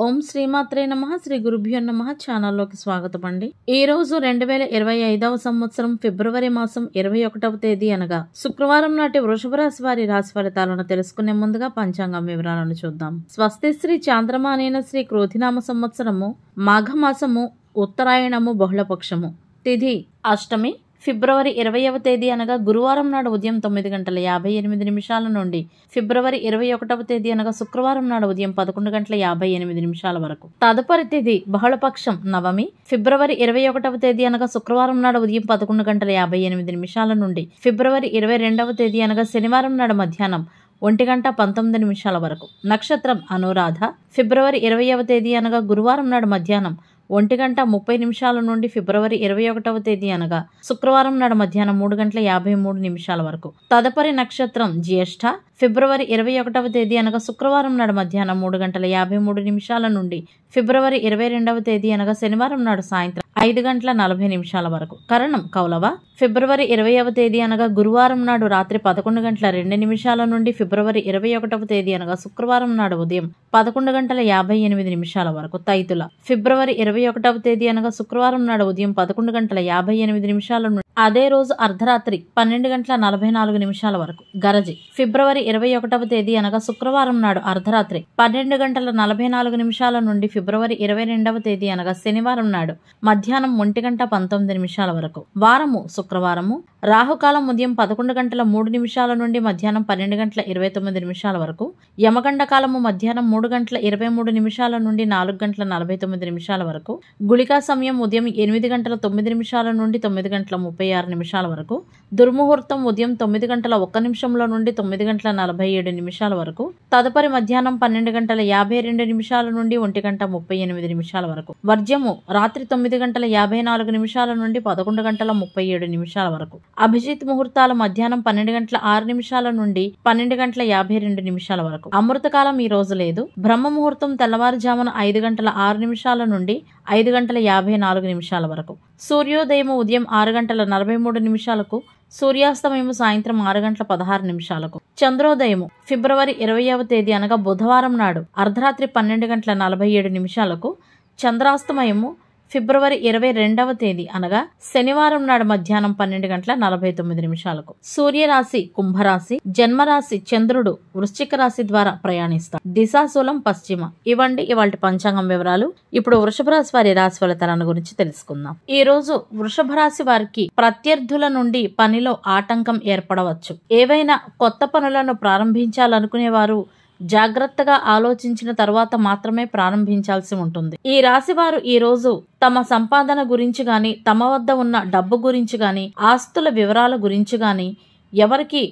ఓం శ్రీమాత్రే నమః. శ్రీ గురుభ్యో నమః. ఛానల్లోకి స్వాగతం అండి. ఈ రోజు 2025వ సంవత్సరం ఫిబ్రవరి మాసం 21వ తేదీ అనగా శుక్రవారం నాటి వృషభ రాశి వారి రాశి ఫలితాలను తెలుసుకునే ముందుగా పంచాంగం వివరాలను చూద్దాం. స్వస్తి శ్రీ చాంద్రమానేన శ్రీ క్రోధినామ సంవత్సరము మాఘమాసము ఉత్తరాయణము బహుళపక్షము తిథి అష్టమి ఫిబ్రవరి 20వ తేదీ అనగా గురువారం నాడు ఉదయం 9:58 నుండి ఫిబ్రవరి 21వ తేదీ అనగా శుక్రవారం నాడు ఉదయం 11:58 వరకు. తదుపరి తిథి బహుళపక్షం నవమి ఫిబ్రవరి 21వ తేదీ అనగా శుక్రవారం నాడు ఉదయం 11:58 నుండి ఫిబ్రవరి 22వ తేదీ అనగా శనివారం నాడు మధ్యాహ్నం 1:19 వరకు. నక్షత్రం అనురాధ ఫిబ్రవరి 20వ తేదీ అనగా గురువారం నాడు మధ్యాహ్నం 1:30 నుండి ఫిబ్రవరి 21వ తేదీ అనగా శుక్రవారం నాడు మధ్యాహ్నం 3:53 వరకు. తదుపరి నక్షత్రం జ్యేష్ఠ ఫిబ్రవరి 21వ తేదీ అనగా శుక్రవారం నాడు మధ్యాహ్నం 3:53 నుండి ఫిబ్రవరి 22వ తేదీ అనగా శనివారం నాడు సాయంత్రం 5:40 వరకు. కరణం కౌలవ ఫిబ్రవరి 20వ తేదీ అనగా గురువారం నాడు రాత్రి 11:02 నుండి ఫిబ్రవరి 21వ తేదీ అనగా శుక్రవారం నాడు ఉదయం 11:58 వరకు. తైతుల ఫిబ్రవరి 21వ తేదీ అనగా శుక్రవారం నాడు ఉదయం 11:58 నుండి అదే రోజు అర్ధరాత్రి 12:44 వరకు. గరజి ఫిబ్రవరి 21వ తేదీ అనగా శుక్రవారం నాడు అర్ధరాత్రి 12:44 నుండి ఫిబ్రవరి 22వ తేదీ అనగా శనివారం నాడు మధ్యాహ్నం 1:19 వరకు. వారము శుక్రవారము. రాహుకాలం ఉదయం 11:03 నుండి మధ్యాహ్నం 12:29 వరకు. యమగండ కాలము మధ్యాహ్నం 3:23 నుండి 4:49 వరకు. గుళికా సమయం ఉదయం 8:09 నుండి 9:36 వరకు. దుర్ముహూర్తం ఉదయం 9:01 నుండి 9:47 వరకు. తదుపరి మధ్యాహ్నం 12:52 నుండి 1:38 వరకు. వర్జ్యము రాత్రి 9:54 నుండి 11:37 వరకు. అభిజిత్ ముహూర్తాలు మధ్యాహ్నం 12:06 నుండి 12:52 వరకు. అమృతకాలం ఈ రోజు లేదు. బ్రహ్మ ముహూర్తం తెల్లవారుజామున 5:06 నుండి 5:54 వరకు. సూర్యోదయము ఉదయం 6:43 సూర్యాస్తమయము సాయంత్రం 6:16 చంద్రోదయము ఫిబ్రవరి 20వ తేదీ అనగా బుధవారం నాడు అర్ధరాత్రి 12:47 చంద్రాస్తమయము ఫిబ్రవరి 22వ తేదీ అనగా శనివారం నాడు మధ్యాహ్నం 12:49 సూర్యరాశి కుంభరాశి, జన్మరాశి చంద్రుడు వృశ్చిక రాశి ద్వారా ప్రయాణిస్తారు. దిశాశూలం పశ్చిమ. ఇవ్వండి ఇవాళ పంచాంగం వివరాలు. ఇప్పుడు వృషభ రాశి వారి రాశి ఫలితాలను గురించి తెలుసుకుందాం. ఈ రోజు వృషభ రాశి వారికి ప్రత్యర్థుల నుండి పనిలో ఆటంకం ఏర్పడవచ్చు. ఏవైనా కొత్త పనులను ప్రారంభించాలనుకునేవారు జాగ్రత్తగా ఆలోచించిన తర్వాత మాత్రమే ప్రారంభించాల్సి ఉంటుంది. ఈ రాశి వారు ఈ రోజు తమ సంపాదన గురించి గాని, తమ వద్ద ఉన్న డబ్బు గురించి గాని, ఆస్తుల వివరాల గురించి గాని ఎవరికి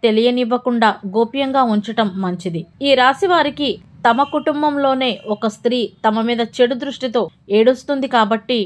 తెలియనివ్వకుండా గోప్యంగా ఉంచటం మంచిది. ఈ రాశి వారికి తమ కుటుంబంలోనే ఒక స్త్రీ తమ మీద చెడు దృష్టితో ఏడుస్తుంది కాబట్టి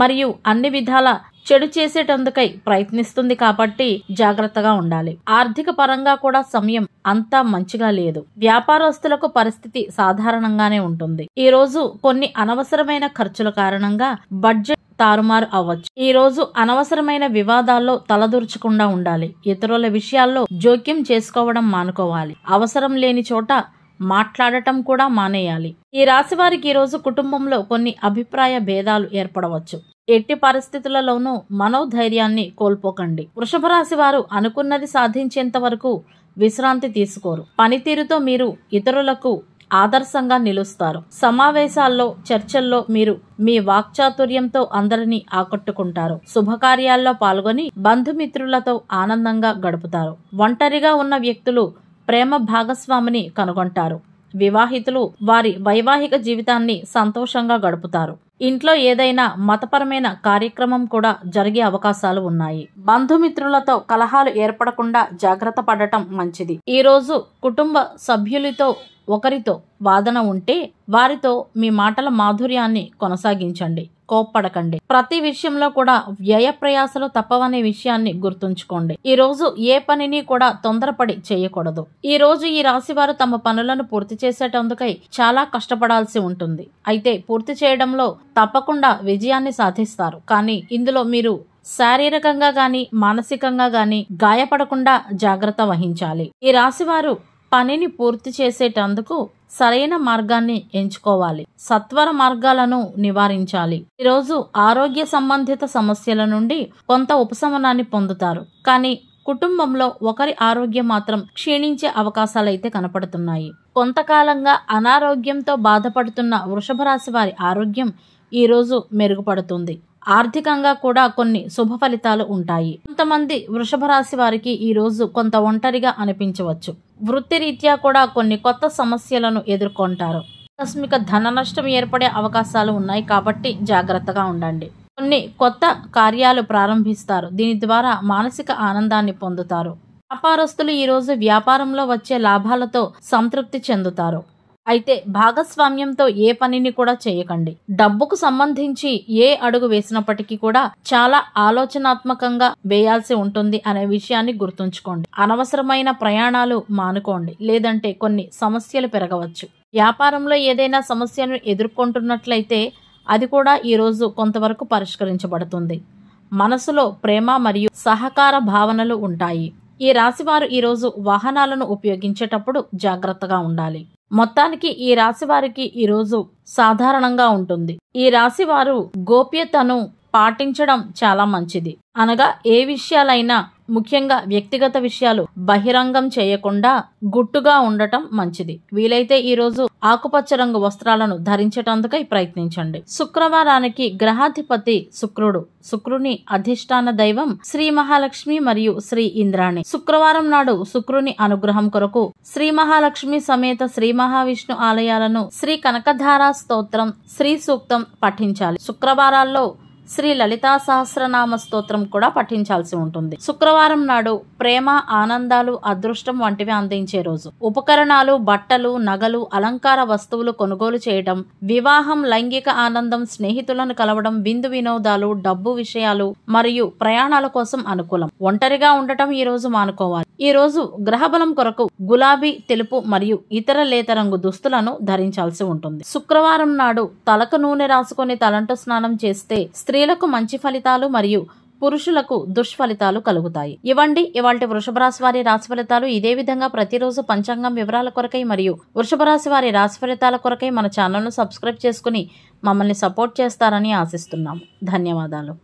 మరియు అన్ని విధాల చెడు చేసేటందుకై ప్రయత్నిస్తుంది కాబట్టి జాగ్రత్తగా ఉండాలి. ఆర్థిక పరంగా కూడా సమయం అంతా మంచిగా లేదు. వ్యాపారస్తులకు పరిస్థితి సాధారణంగానే ఉంటుంది. ఈ రోజు కొన్ని అనవసరమైన ఖర్చుల కారణంగా బడ్జెట్ తారుమారు అవ్వచ్చు. ఈ రోజు అనవసరమైన వివాదాల్లో తలదూర్చకుండా ఉండాలి. ఇతరుల విషయాల్లో జోక్యం చేసుకోవడం మానుకోవాలి. అవసరం లేని చోట మాట్లాడటం కూడా మానేయాలి. ఈ రాశి వారికి ఈ రోజు కుటుంబంలో కొన్ని అభిప్రాయ భేదాలు ఏర్పడవచ్చు. ఎట్టి పరిస్థితులలోనూ మనోధైర్యాన్ని కోల్పోకండి. వృషభ రాశి వారు అనుకున్నది సాధించేంత వరకు విశ్రాంతి తీసుకోరు. పనితీరుతో మీరు ఇతరులకు ఆదర్శంగా నిలుస్తారు. సమావేశాల్లో చర్చల్లో మీరు మీ వాక్చాతుర్యంతో అందరినీ ఆకట్టుకుంటారు. శుభకార్యాల్లో పాల్గొని బంధుమిత్రులతో ఆనందంగా గడుపుతారు. ఒంటరిగా ఉన్న వ్యక్తులు ప్రేమ భాగస్వామిని కనుగొంటారు. వివాహితులు వారి వైవాహిక జీవితాన్ని సంతోషంగా గడుపుతారు. ఇంట్లో ఏదైనా మతపరమైన కార్యక్రమం కూడా జరిగే అవకాశాలు ఉన్నాయి. బంధుమిత్రులతో కలహాలు ఏర్పడకుండా జాగ్రత్త పడటం మంచిది. ఈ రోజు కుటుంబ సభ్యులతో ఒకరితో వాదన ఉంటే వారితో మీ మాటల మాధుర్యాన్ని కొనసాగించండి. కోప్పడకండి. ప్రతి విషయంలో కూడా వ్యయ ప్రయాసలు తప్పవనే విషయాన్ని గుర్తుంచుకోండి. ఈ రోజు ఏ పనిని కూడా తొందరపడి చేయకూడదు. ఈ రోజు ఈ రాశి వారు తమ పనులను పూర్తి చేసేటందుకై చాలా కష్టపడాల్సి ఉంటుంది. అయితే పూర్తి చేయడంలో తప్పకుండా విజయాన్ని సాధిస్తారు. కానీ ఇందులో మీరు శారీరకంగా గాని మానసికంగా గాని గాయపడకుండా జాగ్రత్త వహించాలి. ఈ రాశి వారు పనిని పూర్తి చేసేటందుకు సరైన మార్గాన్ని ఎంచుకోవాలి. సత్వర మార్గాలను నివారించాలి. ఈరోజు ఆరోగ్య సంబంధిత సమస్యల నుండి కొంత ఉపశమనాన్ని పొందుతారు. కానీ కుటుంబంలో ఒకరి ఆరోగ్యం మాత్రం క్షీణించే అవకాశాలైతే కనపడుతున్నాయి. కొంతకాలంగా అనారోగ్యంతో బాధపడుతున్న వృషభ రాశి వారి ఆరోగ్యం ఈరోజు మెరుగుపడుతుంది. ఆర్థికంగా కూడా కొన్ని శుభ ఫలితాలు ఉంటాయి. కొంతమంది వృషభ రాశి వారికి ఈ రోజు కొంత ఒంటరిగా అనిపించవచ్చు. వృత్తిరీత్యా కూడా కొన్ని కొత్త సమస్యలను ఎదుర్కొంటారు. ఆకస్మిక ధన నష్టం ఏర్పడే అవకాశాలు ఉన్నాయి కాబట్టి జాగ్రత్తగా ఉండండి. కొన్ని కొత్త కార్యాలు ప్రారంభిస్తారు. దీని ద్వారా మానసిక ఆనందాన్ని పొందుతారు. వ్యాపారస్తులు ఈరోజు వ్యాపారంలో వచ్చే లాభాలతో సంతృప్తి చెందుతారు. అయితే భాగస్వామ్యంతో ఏ పనిని కూడా చేయకండి. డబ్బుకు సంబంధించి ఏ అడుగు వేసినప్పటికీ కూడా చాలా ఆలోచనాత్మకంగా వేయాల్సి ఉంటుంది అనే విషయాన్ని గుర్తుంచుకోండి. అనవసరమైన ప్రయాణాలు మానుకోండి, లేదంటే కొన్ని సమస్యలు పెరగవచ్చు. వ్యాపారంలో ఏదైనా సమస్యను ఎదుర్కొంటున్నట్లయితే అది కూడా ఈరోజు కొంతవరకు పరిష్కరించబడుతుంది. మనసులో ప్రేమ మరియు సహకార భావనలు ఉంటాయి. ఈ రాశివారు ఈరోజు వాహనాలను ఉపయోగించేటప్పుడు జాగ్రత్తగా ఉండాలి. మొత్తానికి ఈ రాశి వారికి ఈరోజు సాధారణంగా ఉంటుంది. ఈ రాశి వారు గోప్యతను పాటించడం చాలా మంచిది. అనగా ఏ విషయాలైనా, ముఖ్యంగా వ్యక్తిగత విషయాలు బహిరంగం చేయకుండా గుట్టుగా ఉండటం మంచిది. వీలైతే ఈరోజు ఆకుపచ్చ రంగు వస్త్రాలను ధరించటందుకై ప్రయత్నించండి. శుక్రవారానికి గ్రహాధిపతి శుక్రుడు. శుక్రుని అధిష్టాన దైవం శ్రీ మహాలక్ష్మి మరియు శ్రీ ఇంద్రాణి. శుక్రవారం నాడు శుక్రుని అనుగ్రహం కొరకు శ్రీ మహాలక్ష్మి సమేత శ్రీ మహావిష్ణు ఆలయాలను, శ్రీ కనకధారా స్తోత్రం, శ్రీ సూక్తం పఠించాలి. శుక్రవారాల్లో శ్రీ లలితా సహస్రనామ స్తోత్రం కూడా పఠించాల్సి ఉంటుంది. శుక్రవారం నాడు ప్రేమ, ఆనందాలు, అదృష్టం వంటివి అందించే రోజు. ఉపకరణాలు, బట్టలు, నగలు, అలంకార వస్తువులు కొనుగోలు చేయడం, వివాహం, లైంగిక ఆనందం, స్నేహితులను కలవడం, విందు వినోదాలు, డబ్బు విషయాలు మరియు ప్రయాణాల కోసం అనుకూలం. ఒంటరిగా ఉండటం ఈ రోజు మానుకోవాలి. ఈ రోజు గ్రహబలం కొరకు గులాబీ, తెలుపు మరియు ఇతర లేత రంగు దుస్తులను ధరించాల్సి ఉంటుంది. శుక్రవారం నాడు తలకు నూనె రాసుకొని తలంటు స్నానం చేస్తే స్త్రీలకు మంచి ఫలితాలు మరియు పురుషులకు దుష్ఫలితాలు కలుగుతాయి. ఇవ్వండి ఇవాల్టి వృషభ రాశి వారి రాశి ఫలితాలు. ఇదే విధంగా ప్రతిరోజు పంచాంగం వివరాల కొరకై మరియు వృషభ రాశి వారి రాశి ఫలితాల కొరకై మన ఛానల్ను సబ్స్క్రైబ్ చేసుకుని మమ్మల్ని సపోర్ట్ చేస్తారని ఆశిస్తున్నాము. ధన్యవాదాలు.